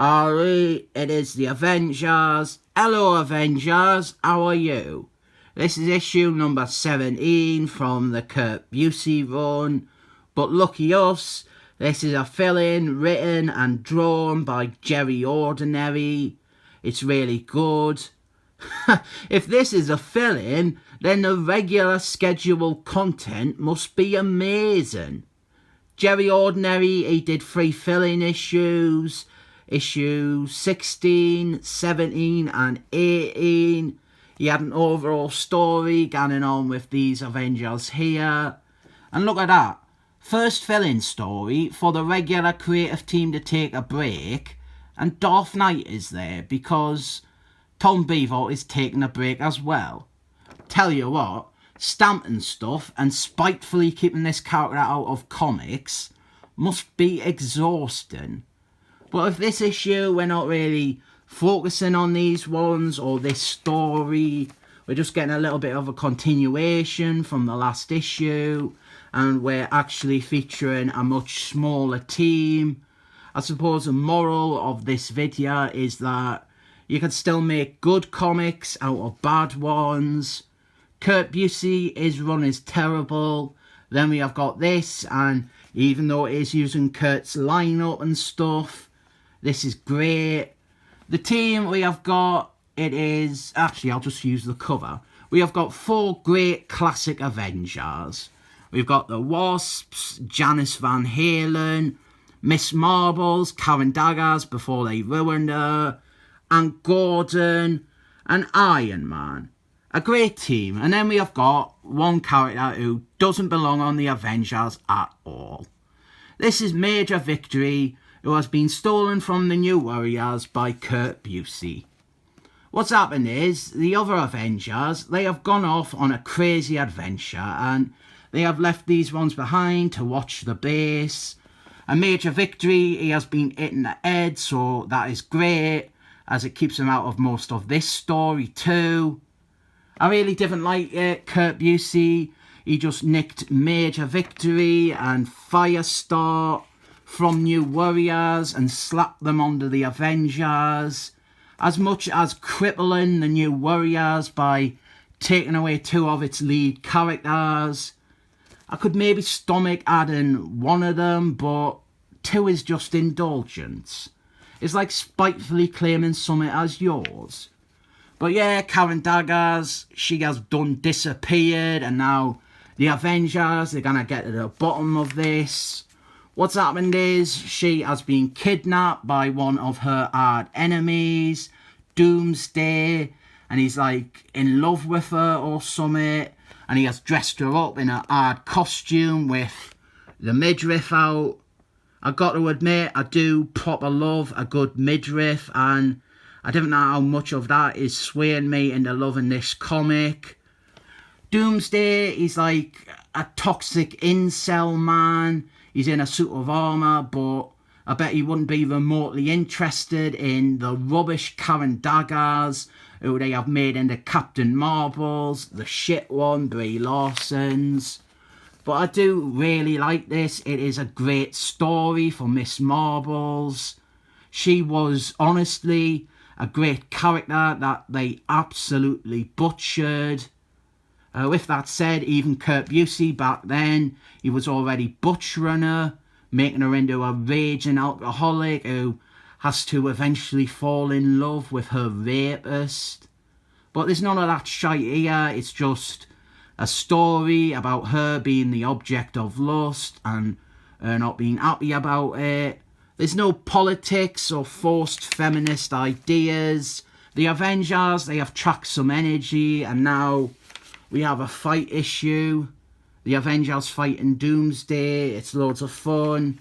Alright, it is the Avengers. Hello Avengers, how are you? This is issue number 17 from the Kurt Busey run. But lucky us, this is a fill-in written and drawn by Jerry Ordinary. It's really good. If this is a fill-in, then the regular scheduled content must be amazing. Jerry Ordinary, he did 3 fill-in issues. Issues 16, 17 and 18. He had an overall story going on with these Avengers here. And look at that. First fill-in story for the regular creative team to take a break. And Darth Knight is there because Tom Beaver is taking a break as well. Tell you what, stamping stuff and spitefully keeping this character out of comics must be exhausting. But with this issue, we're not really focusing on these ones or this story. We're just getting a little bit of a continuation from the last issue. And we're actually featuring a much smaller team. I suppose the moral of this video is that you can still make good comics out of bad ones. Kurt Busey, his run is terrible. Then we have got this, and even though it is using Kurt's lineup and stuff, this is great. The team we have got, it is... Actually, I'll just use the cover. We have got 4 great classic Avengers. We've got the Wasps, Janice Van Halen, Miss Marbles, Karen Daggers before they ruined her, and Gordon, and Iron Man. A great team. And then we have got one character who doesn't belong on the Avengers at all. This is Major Victory, who has been stolen from the New Warriors by Kurt Busey. What's happened is, the other Avengers, they have gone off on a crazy adventure and they have left these ones behind to watch the base. And Major Victory, he has been hit in the head, so that is great, as it keeps him out of most of this story too. I really didn't like it, Kurt Busey. He just nicked Major Victory and Firestar from New Warriors and slapped them onto the Avengers, as much as crippling the New Warriors by taking away 2 of its lead characters. I could maybe stomach adding 1 of them, but 2 is just indulgence. It's like spitefully claiming something as yours. But yeah, Karen Daggers, she has done disappeared, and now the Avengers, they're gonna get to the bottom of this. What's happened is, she has been kidnapped by one of her hard enemies, Doomsday, and he's like in love with her or something, and he has dressed her up in a hard costume with the midriff out. I got to admit, I do proper love a good midriff, and I don't know how much of that is swaying me into loving this comic. Doomsday, he's like a toxic incel man. He's in a suit of armour, but I bet he wouldn't be remotely interested in the rubbish Karen Daggers, who they have made into Captain Marvels, the shit one, Brie Larson's. But I do really like this. It is a great story for Miss Marbles. She was honestly a great character that they absolutely butchered. With that said, even Kurt Busey back then, he was already butchering her, making her into a raging alcoholic who has to eventually fall in love with her rapist. But there's none of that shite here. It's just a story about her being the object of lust and her not being happy about it. There's no politics or forced feminist ideas. The Avengers, they have tracked some energy, and now we have a fight issue. The Avengers fighting Doomsday. It's loads of fun.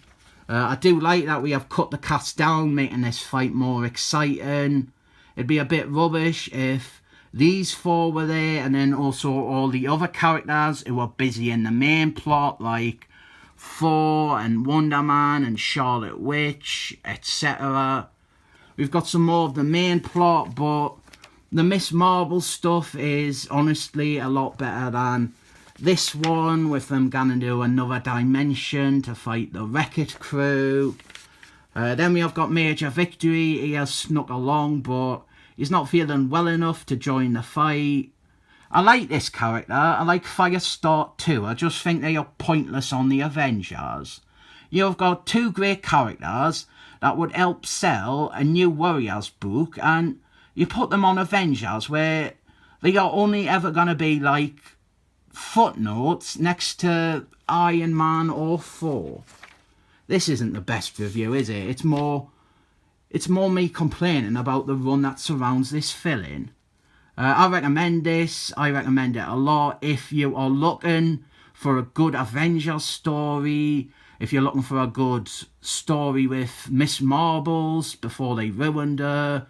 I do like that we have cut the cast down, making this fight more exciting. It'd be a bit rubbish if these 4 were there and then also all the other characters who were busy in the main plot, like Thor and Wonder Man and Charlotte Witch, etc. We've got some more of the main plot, but the Miss Marvel stuff is honestly a lot better than this one, with them going to another dimension to fight the Wreck-It crew. Then we have got Major Victory. He has snuck along, but he's not feeling well enough to join the fight. I like this character. I like Firestar too. I just think they are pointless on the Avengers. You've got two great characters that would help sell a new Warriors book, and you put them on Avengers where they are only ever going to be like footnotes next to Iron Man or Thor. This isn't the best review, is it? It's more me complaining about the run that surrounds this fill-in. I recommend this. I recommend it a lot. If you are looking for a good Avengers story, if you're looking for a good story with Miss Marbles before they ruined her,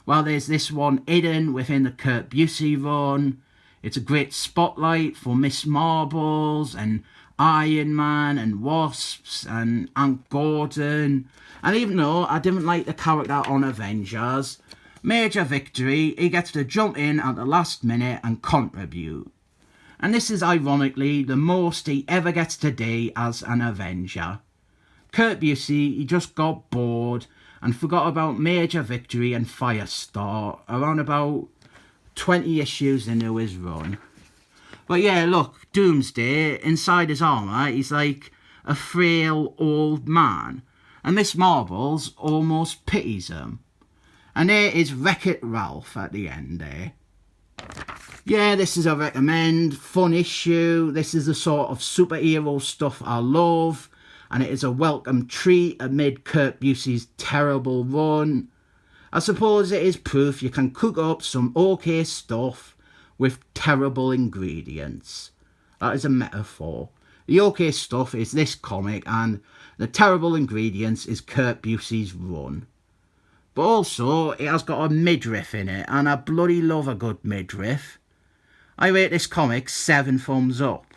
well, there's this one hidden within the Kurt Busey run. It's a great spotlight for Miss Marbles and Iron Man and Wasps and Aunt Gordon. And even though I didn't like the character on Avengers, Major Victory, he gets to jump in at the last minute and contribute. And this is ironically the most he ever gets to do as an Avenger. Kurt Busey, he just got bored and forgot about Major Victory and Firestar around about 20 issues into his run. But yeah, look, Doomsday, inside his armour, he's like a frail old man. And Miss Marbles almost pities him. And there is Wreck-It Ralph at the end there. Yeah, this is a recommend, fun issue. This is the sort of superhero stuff I love. And it is a welcome treat amid Kurt Busey's terrible run. I suppose it is proof you can cook up some okay stuff with terrible ingredients. That is a metaphor. The okay stuff is this comic and the terrible ingredients is Kurt Busey's run. But also, it has got a midriff in it, and I bloody love a good midriff. I rate this comic 7 thumbs up.